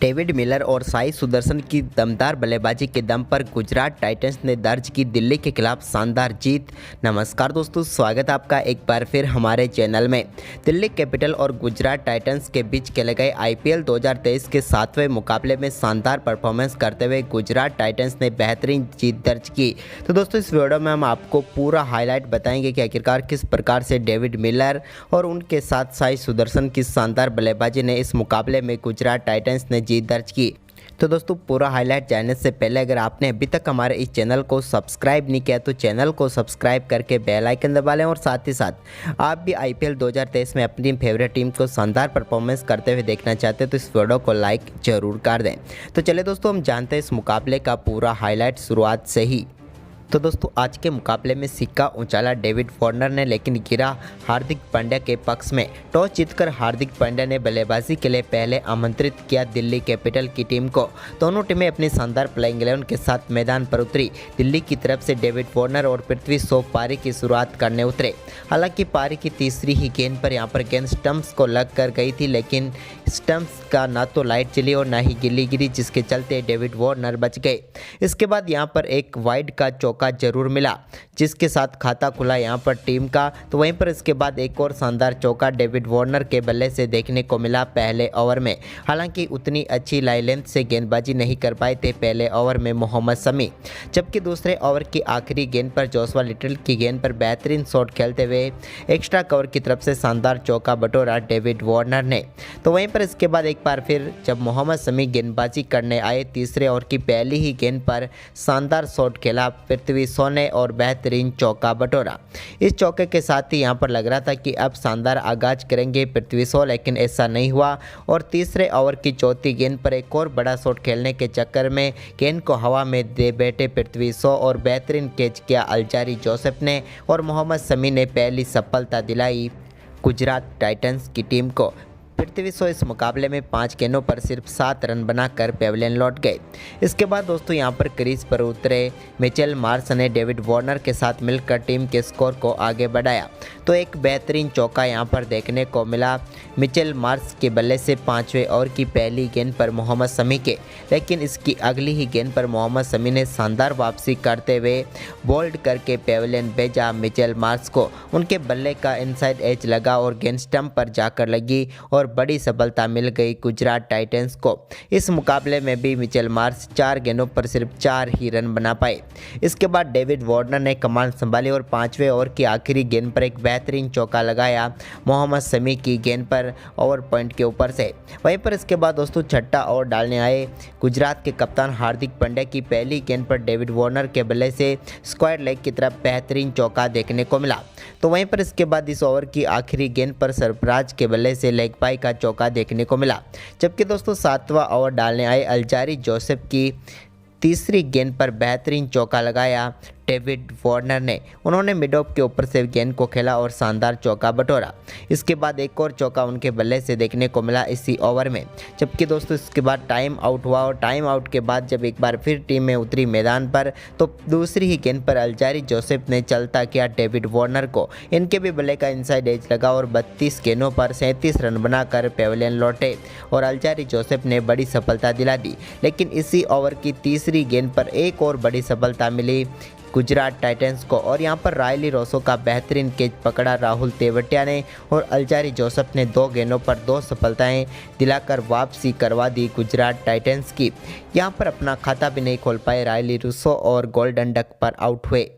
David Miller और साई सुदर्शन की दमदार बल्लेबाजी के दम पर गुजरात टाइटंस ने दर्ज की दिल्ली के खिलाफ शानदार जीत। नमस्कार दोस्तों, स्वागत है आपका एक बार फिर हमारे चैनल में। दिल्ली कैपिटल और गुजरात टाइटंस के बीच खेले गए आईपीएल 2023 के 7वें मुकाबले में शानदार परफॉर्मेंस करते हुए गुजरात टाइटंस ने बेहतरीन जीत दर्ज की। तो दोस्तों, इस वीडियो में हम आपको पूरा हाईलाइट बताएंगे कि आखिरकार किस प्रकार से डेविड मिलर और उनके साथ साई सुदर्शन की शानदार बल्लेबाजी ने इस मुकाबले में गुजरात टाइटंस ने जीत दर्ज की। तो दोस्तों, पूरा हाईलाइट जानने से पहले अगर आपने अभी तक हमारे इस चैनल को सब्सक्राइब नहीं किया तो चैनल को सब्सक्राइब करके बेल आइकन दबा लें और साथ ही साथ आप भी आईपीएल 2023 में अपनी फेवरेट टीम को शानदार परफॉर्मेंस करते हुए देखना चाहते हैं तो इस वीडियो को लाइक जरूर कर दें। तो चलिए दोस्तों, हम जानते हैं इस मुकाबले का पूरा हाईलाइट शुरुआत से ही। तो दोस्तों, आज के मुकाबले में सिक्का उछाला डेविड वार्नर ने, लेकिन गिरा हार्दिक पांड्या के पक्ष में। टॉस जीतकर हार्दिक पांड्या ने बल्लेबाजी के लिए पहले आमंत्रित किया दिल्ली कैपिटल की टीम को। दोनों टीमें अपनी शानदार प्लेइंग 11 के साथ मैदान पर उतरी। दिल्ली की तरफ से डेविड वार्नर और पृथ्वी शॉ पारी की शुरुआत करने उतरे। हालांकि पारी की तीसरी ही गेंद पर यहां पर गेंद स्टंप्स को लग कर गई थी, लेकिन स्टंप्स का ना तो लाइट चली और ना ही गिल्ली गिरी, जिसके चलते डेविड वार्नर बच गए। इसके बाद यहां पर एक वाइड का चौका जरूर मिला, जिसके साथ खाता खुला यहां पर टीम का। तो वहीं पर इसके बाद एक और शानदार चौका डेविड वार्नर के बल्ले से देखने को मिला पहले ओवर में। हालांकि उतनी अच्छी लाई लेंथ से गेंदबाजी नहीं कर पाए थे पहले ओवर में मोहम्मद शमी, जबकि दूसरे ओवर की आखिरी गेंद पर जोशुआ लिटल की गेंद पर बेहतरीन शॉट खेलते हुए एक्स्ट्रा कवर की तरफ से शानदार चौका बटोरा डेविड वार्नर ने। तो वहीं पर इसके बाद एक बार फिर जब मोहम्मद शमी गेंदबाजी करने आए, तीसरे ओवर की पहली ही गेंद पर शानदार शॉट खेला पृथ्वी शॉ ने और बेहतरीन चौका बटोरा। इस चौके के साथ ही यहां पर लग रहा था कि अब शानदार आगाज करेंगे पृथ्वी शॉ, लेकिन ऐसा नहीं हुआ और तीसरे ओवर की चौथी गेंद पर एक और बड़ा शॉट खेलने के चक्कर में गेंद को हवा में दे बैठे पृथ्वी शॉ और बेहतरीन कैच किया अल्जारी जोसेफ ने और मोहम्मद शमी ने पहली सफलता दिलाई गुजरात टाइटंस की टीम को। पृथ्वी शॉ इस मुकाबले में 5 गेंदों पर सिर्फ 7 रन बनाकर पेविलियन लौट गए। इसके बाद दोस्तों यहां पर क्रीज पर उतरे मिचेल मार्श ने डेविड वार्नर के साथ मिलकर टीम के स्कोर को आगे बढ़ाया। तो एक बेहतरीन चौका यहां पर देखने को मिला मिचेल मार्श के बल्ले से 5वें ओवर की पहली गेंद पर मोहम्मद शमी के, लेकिन इसकी अगली ही गेंद पर मोहम्मद शमी ने शानदार वापसी करते हुए बोल्ड करके पेविलियन भेजा मिचेल मार्श को। उनके बल्ले का इनसाइड एज लगा और गेंद स्टंप पर जाकर लगी और बड़ी सफलता मिल गई गुजरात टाइटंस को। इस मुकाबले में भी मिचेल मार्श 4 गेंदों पर सिर्फ 4 ही रन बना पाए। इसके बाद डेविड वार्नर ने कमान संभाली और 5वें ओवर की आखिरी गेंद पर एक बेहतरीन चौका लगाया मोहम्मद शमी की गेंद पर ओवर पॉइंट के ऊपर से। वहीं पर इसके बाद दोस्तों छठा ओवर डालने आए गुजरात के कप्तान हार्दिक पांड्या की पहली गेंद पर डेविड वार्नर के बल्ले से स्क्वायर लेग की तरफ बेहतरीन चौका देखने को मिला। तो वहीं पर इसके बाद इस ओवर की आखिरी गेंद पर सरफराज के बल्ले से लेग पाई का चौका देखने को मिला। जबकि दोस्तों 7वां ओवर डालने आए अल्जारी जोसेफ की तीसरी गेंद पर बेहतरीन चौका लगाया डेविड वार्नर ने। उन्होंने मिड ऑफ के ऊपर से गेंद को खेला और शानदार चौका बटोरा। इसके बाद एक और चौका उनके बल्ले से देखने को मिला इसी ओवर में। जबकि दोस्तों इसके बाद टाइम आउट हुआ और टाइम आउट के बाद जब एक बार फिर टीम में उतरी मैदान पर तो दूसरी ही गेंद पर अल्जारी जोसेफ ने चलता किया डेविड वार्नर को। इनके भी बल्ले का इनसाइड एज लगा और 32 गेंदों पर 37 रन बनाकर पेविलियन लौटे और अल्जारी जोसेफ ने बड़ी सफलता दिला दी। लेकिन इसी ओवर की तीसरी गेंद पर एक और बड़ी सफलता मिली गुजरात टाइटंस को और यहां पर रायली रोसो का बेहतरीन कैच पकड़ा राहुल तेवटिया ने और अल्जारी जोसेफ ने 2 गेंदों पर 2 सफलताएं दिलाकर वापसी करवा दी गुजरात टाइटंस की। यहां पर अपना खाता भी नहीं खोल पाए रायली रोसो और गोल्डन डक पर आउट हुए।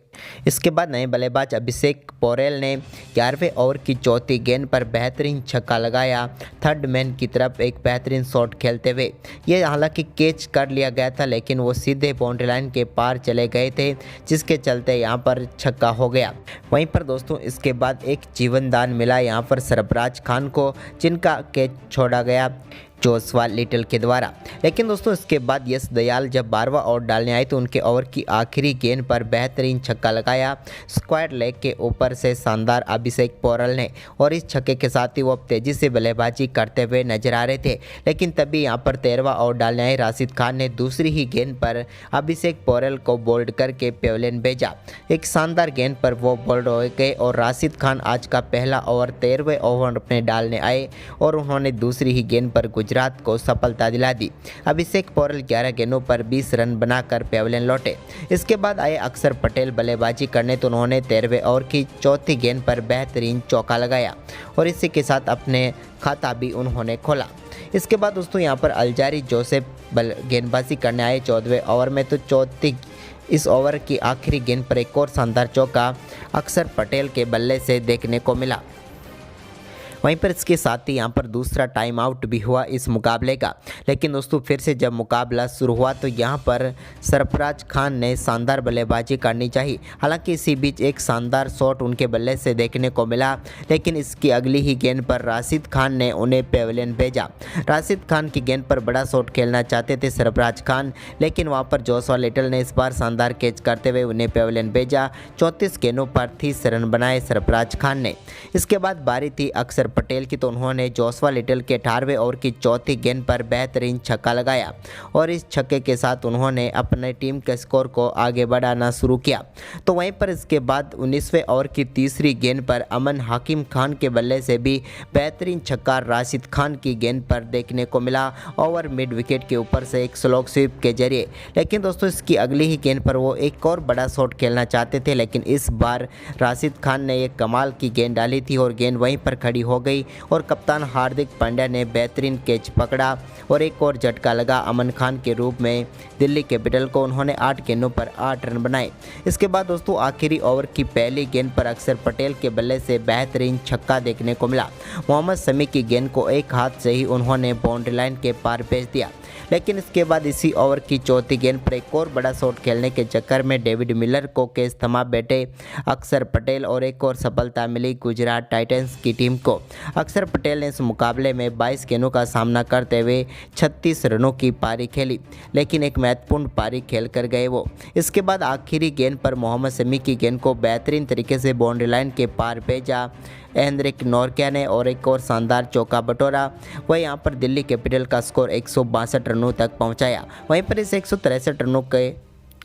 इसके बाद नए बल्लेबाज अभिषेक पोरेल ने 11वें ओवर की चौथी गेंद पर बेहतरीन छक्का लगाया थर्ड मैन की तरफ एक बेहतरीन शॉट खेलते हुए। ये हालांकि कैच कर लिया गया था, लेकिन वो सीधे बाउंड्री लाइन के पार चले गए थे, जिसके चलते यहाँ पर छक्का हो गया। वहीं पर दोस्तों इसके बाद एक जीवन दान मिला यहाँ पर सरफराज खान को, जिनका कैच छोड़ा गया जोशुआ लिटल के द्वारा। लेकिन दोस्तों इसके बाद यश दयाल जब 12वां ओवर डालने आए तो उनके ओवर की आखिरी गेंद पर बेहतरीन छक्का लगाया स्क्वायर लेग के ऊपर से शानदार अभिषेक पोरेल ने और इस छक्के के साथ ही वो अब तेजी से बल्लेबाजी करते हुए नजर आ रहे थे। लेकिन तभी यहाँ पर 13वां ओवर डालने आए राशिद खान ने दूसरी ही गेंद पर अभिषेक पोरेल को बोल्ड करके पेविलियन भेजा। एक शानदार गेंद पर वो बोल्ड हो गए और राशिद खान आज का पहला ओवर 13वें ओवर अपने डालने आए और उन्होंने दूसरी ही गेंद पर गुजरात को सफलता दिला दी। अभिषेक पोरल 11 गेंदों पर 20 रन बनाकर पेविलियन लौटे। इसके बाद आए अक्षर पटेल बल्लेबाजी करने तो उन्होंने 13वें ओवर की चौथी गेंद पर बेहतरीन चौका लगाया और इसी के साथ अपने खाता भी उन्होंने खोला। इसके बाद दोस्तों यहाँ पर अल्जारी जोसेफ गेंदबाजी करने आए 14वें ओवर में, तो चौथी इस ओवर की आखिरी गेंद पर एक और शानदार चौका अक्षर पटेल के बल्ले से देखने को मिला। वहीं पर इसके साथ ही यहाँ पर दूसरा टाइम आउट भी हुआ इस मुकाबले का। लेकिन दोस्तों फिर से जब मुकाबला शुरू हुआ तो यहाँ पर सरफराज खान ने शानदार बल्लेबाजी करनी चाहिए। हालांकि इसी बीच एक शानदार शॉट उनके बल्ले से देखने को मिला, लेकिन इसकी अगली ही गेंद पर राशिद खान ने उन्हें पेविलियन भेजा। राशिद खान की गेंद पर बड़ा शॉट खेलना चाहते थे सरफराज खान, लेकिन वहाँ पर जोशुआ लिटल ने इस बार शानदार कैच करते हुए उन्हें पेविलियन भेजा। 34 गेंदों पर 30 रन बनाए सरफराज खान ने। इसके बाद बारी थी अक्षर पटेल की, तो उन्होंने जोशुआ लिटल के 18वें ओवर की चौथी गेंद पर बेहतरीन छक्का लगाया और इस छक्के के साथ उन्होंने अपने टीम के स्कोर को आगे बढ़ाना शुरू किया। तो वहीं पर इसके बाद 19वें ओवर की तीसरी गेंद पर अमन हकीम खान के बल्ले से भी बेहतरीन छक्का राशिद खान की गेंद पर देखने को मिला ओवर मिड विकेट के ऊपर से एक स्लॉग स्वीप के जरिए। लेकिन दोस्तों इसकी अगली ही गेंद पर वो एक और बड़ा शॉट खेलना चाहते थे, लेकिन इस बार राशिद खान ने एक कमाल की गेंद डाली थी और गेंद वहीं पर खड़ी हो गई और कप्तान हार्दिक पांड्या ने बेहतरीन कैच पकड़ा और एक और झटका लगा अमन खान के रूप में दिल्ली कैपिटल को। उन्होंने 8 गेंदों पर 8 रन बनाए। इसके बाद दोस्तों आखिरी ओवर की पहली गेंद पर अक्षर पटेल के बल्ले से बेहतरीन छक्का देखने को मिला। मोहम्मद शमी की गेंद को एक हाथ से ही उन्होंने बाउंड्री लाइन के पार भेज दिया। लेकिन इसके बाद इसी ओवर की चौथी गेंद पर एक और बड़ा शॉट खेलने के चक्कर में डेविड मिलर को कैच थमा बैठे अक्षर पटेल और एक और सफलता मिली गुजरात टाइटंस की टीम को। अक्षर पटेल ने इस मुकाबले में 22 गेंदों का सामना करते हुए 36 रनों की पारी खेली, लेकिन एक महत्वपूर्ण पारी खेल कर गए वो। इसके बाद आखिरी गेंद पर मोहम्मद शमी की गेंद को बेहतरीन तरीके से बाउंड्री लाइन के पार भेजा हेनरिक नोरकिया ने और एक और शानदार चौका बटोरा। वह यहाँ पर दिल्ली कैपिटल का स्कोर 162 रनों तक पहुँचाया। वहीं पर इस 163 रनों के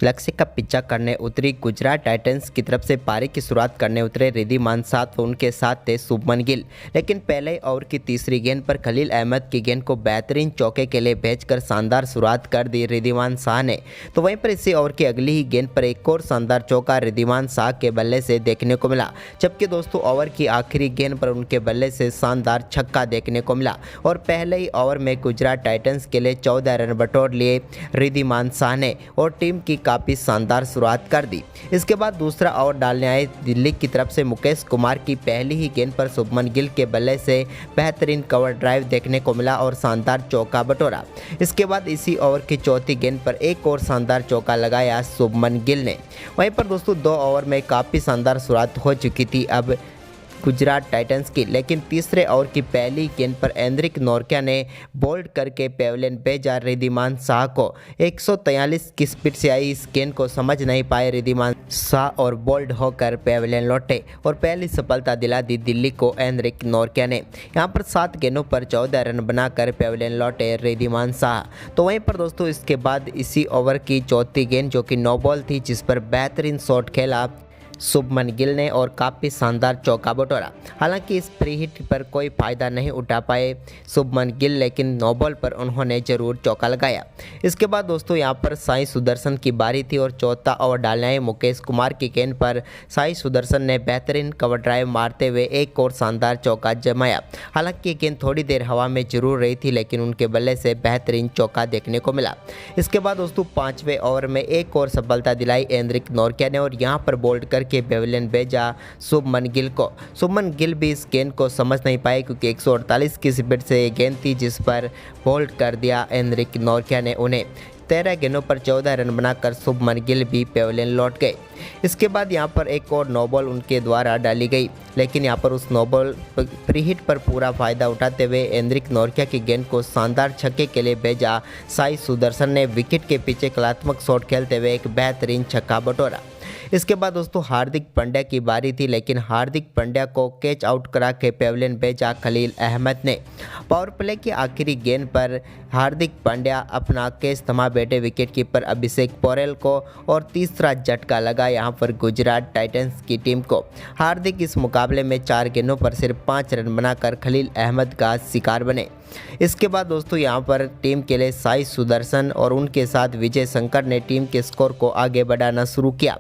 लक्ष्य का पीछा करने उतरी गुजरात टाइटंस की तरफ से पारी की शुरुआत करने उतरे रिद्धिमान शाह, तो उनके साथ थे शुभमन गिल। लेकिन पहले ओवर की तीसरी गेंद पर खलील अहमद की गेंद को बेहतरीन चौके के लिए भेजकर शानदार शुरुआत कर दी रिद्धिमान शाह ने। तो वहीं पर इसी ओवर की अगली ही गेंद पर एक और शानदार चौका रिद्धिमान शाह के बल्ले से देखने को मिला, जबकि दोस्तों ओवर की आखिरी गेंद पर उनके बल्ले से शानदार छक्का देखने को मिला और पहले ही ओवर में गुजरात टाइटंस के लिए 14 रन बटोर लिए रिद्धिमान शाह ने और टीम की काफ़ी शानदार शुरुआत कर दी। इसके बाद दूसरा ओवर डालने आए दिल्ली की तरफ से मुकेश कुमार की पहली ही गेंद पर शुभमन गिल के बल्ले से बेहतरीन कवर ड्राइव देखने को मिला और शानदार चौका बटोरा। इसके बाद इसी ओवर की चौथी गेंद पर एक और शानदार चौका लगाया शुभमन गिल ने। वहीं पर दोस्तों 2 ओवर में काफ़ी शानदार शुरुआत हो चुकी थी अब गुजरात टाइटंस की, लेकिन तीसरे ओवर की पहली गेंद पर हेनरिक नोरकिया ने बोल्ड करके पेविलियन भेजा रिद्धिमान शाह को। 143 की स्पीड से आई इस गेंद को समझ नहीं पाए रिद्धिमान शाह और बोल्ड होकर पेविलियन लौटे और पहली सफलता दिला दी दिल्ली को हेनरिक नोरकिया ने। यहाँ पर 7 गेंदों पर 14 रन बनाकर पेविलियन लौटे रिद्धिमान शाह। तो वहीं पर दोस्तों इसके बाद इसी ओवर की चौथी गेंद जो कि नो बॉल थी, जिस पर बेहतरीन शॉट खेला शुभमन गिल ने और काफ़ी शानदार चौका बटोरा। हालांकि इस फ्री हिट पर कोई फ़ायदा नहीं उठा पाए शुभमन गिल, लेकिन नो बॉल पर उन्होंने ज़रूर चौका लगाया। इसके बाद दोस्तों यहाँ पर साई सुदर्शन की बारी थी और चौथा ओवर डालने आए मुकेश कुमार की गेंद पर साई सुदर्शन ने बेहतरीन कवर ड्राइव मारते हुए एक और शानदार चौका जमाया। हालांकि ये गेंद थोड़ी देर हवा में जरूर रही थी, लेकिन उनके बल्ले से बेहतरीन चौका देखने को मिला। इसके बाद दोस्तों 5वें ओवर में एक और सफलता दिलाई हेनरिक नोरकिया ने और यहाँ पर बोल्ड कर के पेविलियन भेजा शुभमन गिल को। शुभमन गिल भी इस गेंद को समझ नहीं पाए क्योंकि 148 की स्पीड से ये गेंद थी, जिस पर बोल्ड कर दिया हेनरिक नोरकिया ने उन्हें। 13 गेंदों पर 14 रन बनाकर शुभमन गिल भी पेविलियन लौट गए। इसके बाद यहां पर एक और नो बॉल उनके द्वारा डाली गई, लेकिन यहां पर उस नो बॉल फ्री हिट पर पूरा फायदा उठाते हुए हेनरिक नोरकिया की गेंद को शानदार छक्के के लिए भेजा साई सुदर्शन ने विकेट के पीछे कलात्मक शॉट खेलते हुए एक बेहतरीन छक्का बटोरा। इसके बाद दोस्तों हार्दिक पांड्या की बारी थी, लेकिन हार्दिक पांड्या को कैच आउट करा के पेविलियन भेजा खलील अहमद ने। पावर प्ले की आखिरी गेंद पर हार्दिक पांड्या अपना कैच थमा बैठे विकेट कीपर अभिषेक पोरल को और तीसरा झटका लगा यहां पर गुजरात टाइटंस की टीम को। हार्दिक इस मुकाबले में 4 गेंदों पर सिर्फ 5 रन बनाकर खलील अहमद का शिकार बने। इसके बाद दोस्तों यहाँ पर टीम के लिए साई सुदर्शन और उनके साथ विजय शंकर ने टीम के स्कोर को आगे बढ़ाना शुरू किया।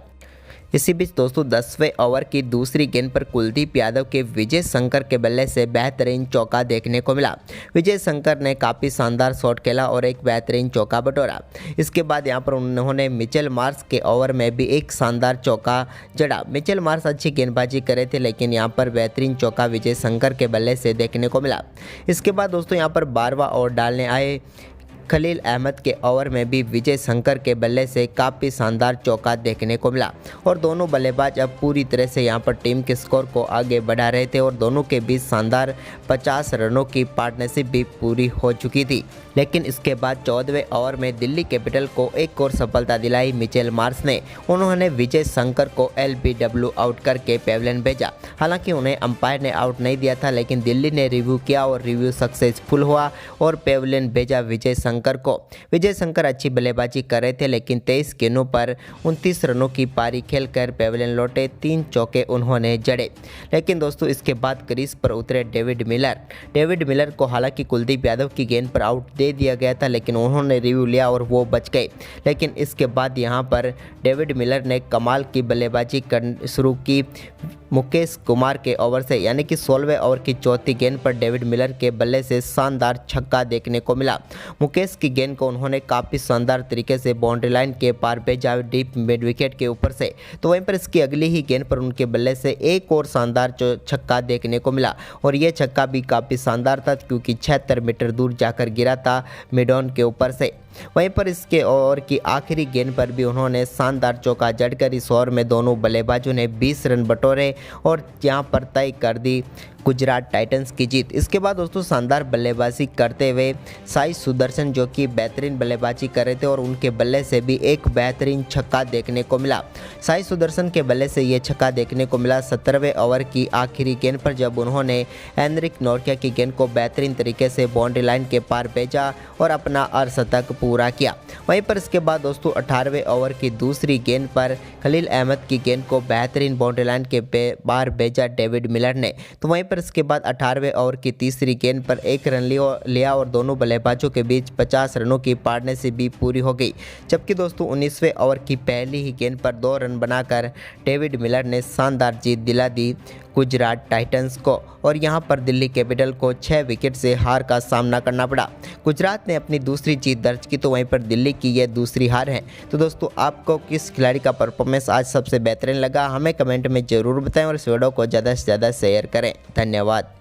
इसी बीच दोस्तों 10वें ओवर की दूसरी गेंद पर कुलदीप यादव के विजय शंकर के बल्ले से बेहतरीन चौका देखने को मिला। विजय शंकर ने काफ़ी शानदार शॉट खेला और एक बेहतरीन चौका बटोरा। इसके बाद यहां पर उन्होंने मिचेल मार्श के ओवर में भी एक शानदार चौका जड़ा। मिचेल मार्श अच्छी गेंदबाजी करे थे, लेकिन यहां पर बेहतरीन चौका विजय शंकर के बल्ले से देखने को मिला। इसके बाद दोस्तों यहां पर 12वां ओवर डालने आए खलील अहमद के ओवर में भी विजय शंकर के बल्ले से काफ़ी शानदार चौका देखने को मिला और दोनों बल्लेबाज अब पूरी तरह से यहां पर टीम के स्कोर को आगे बढ़ा रहे थे और दोनों के बीच शानदार 50 रनों की पार्टनरशिप भी पूरी हो चुकी थी। लेकिन इसके बाद 14वें ओवर में दिल्ली कैपिटल को एक और सफलता दिलाई मिचेल मार्श ने। उन्होंने विजय शंकर को LBW आउट करके पेविलियन भेजा। हालांकि उन्हें अंपायर ने आउट नहीं दिया था, लेकिन दिल्ली ने रिव्यू किया और रिव्यू सक्सेसफुल हुआ और पेविलियन भेजा विजय शंकर को। विजय शंकर अच्छी बल्लेबाजी कर रहे थे, लेकिन 23 गेंदों पर 29 रनों की पारी खेलकर पेविलियन लौटे। 3 चौके उन्होंने जड़े। लेकिन दोस्तों इसके बाद क्रीज पर उतरे डेविड मिलर को हालांकि कुलदीप यादव की गेंद पर आउट दे दिया गया था, लेकिन उन्होंने रिव्यू लिया और वो बच गए। लेकिन इसके बाद यहां पर डेविड मिलर ने कमाल की बल्लेबाजी शुरू की। मुकेश कुमार के ओवर से यानी कि 16वें ओवर की चौथी गेंद पर डेविड मिलर के बल्ले से शानदार छक्का देखने को मिला। मुकेश की गेंद को उन्होंने काफ़ी शानदार तरीके से बाउंड्री लाइन के पार भेजा डीप मिड विकेट के ऊपर से। तो वहीं पर इसकी अगली ही गेंद पर उनके बल्ले से एक और शानदार छक्का देखने को मिला और ये छक्का भी काफ़ी शानदार था, क्योंकि 76 मीटर दूर जाकर गिरा था मिड ऑन के ऊपर से। वहीं पर इसके ओवर की आखिरी गेंद पर भी उन्होंने शानदार चौका जड़कर इस ओवर में दोनों बल्लेबाजों ने 20 रन बटोरे और यहां पर तय कर दी गुजरात टाइटंस की जीत। इसके बाद दोस्तों शानदार बल्लेबाजी करते हुए साई सुदर्शन जो कि बेहतरीन बल्लेबाजी कर रहे थे और उनके बल्ले से भी एक बेहतरीन छक्का देखने को मिला। साई सुदर्शन के बल्ले से ये छक्का देखने को मिला 17वें ओवर की आखिरी गेंद पर, जब उन्होंने एनरिक नोर्किया की गेंद को बेहतरीन तरीके से बाउंड्री लाइन के पार भेजा और अपना अर्धशतक पूरा किया। वहीं पर इसके बाद दोस्तों 18वें ओवर की दूसरी गेंद पर खलील अहमद की गेंद को बेहतरीन बाउंड्री लाइन के पार भेजा डेविड मिलर ने। तो वहीं पर इसके बाद 18वें ओवर की तीसरी गेंद पर 1 रन लिया और दोनों बल्लेबाजों के बीच 50 रनों की पार्टनरशिप भी पूरी हो गई। जबकि दोस्तों 19वें ओवर की पहली ही गेंद पर 2 रन बनाकर डेविड मिलर ने शानदार जीत दिला दी गुजरात टाइटंस को और यहां पर दिल्ली कैपिटल को 6 विकेट से हार का सामना करना पड़ा। गुजरात ने अपनी दूसरी जीत दर्ज की, तो वहीं पर दिल्ली की यह दूसरी हार है। तो दोस्तों आपको किस खिलाड़ी का परफॉर्मेंस आज सबसे बेहतरीन लगा, हमें कमेंट में ज़रूर बताएं और इस वीडियो को ज़्यादा से ज़्यादा शेयर करें। धन्यवाद।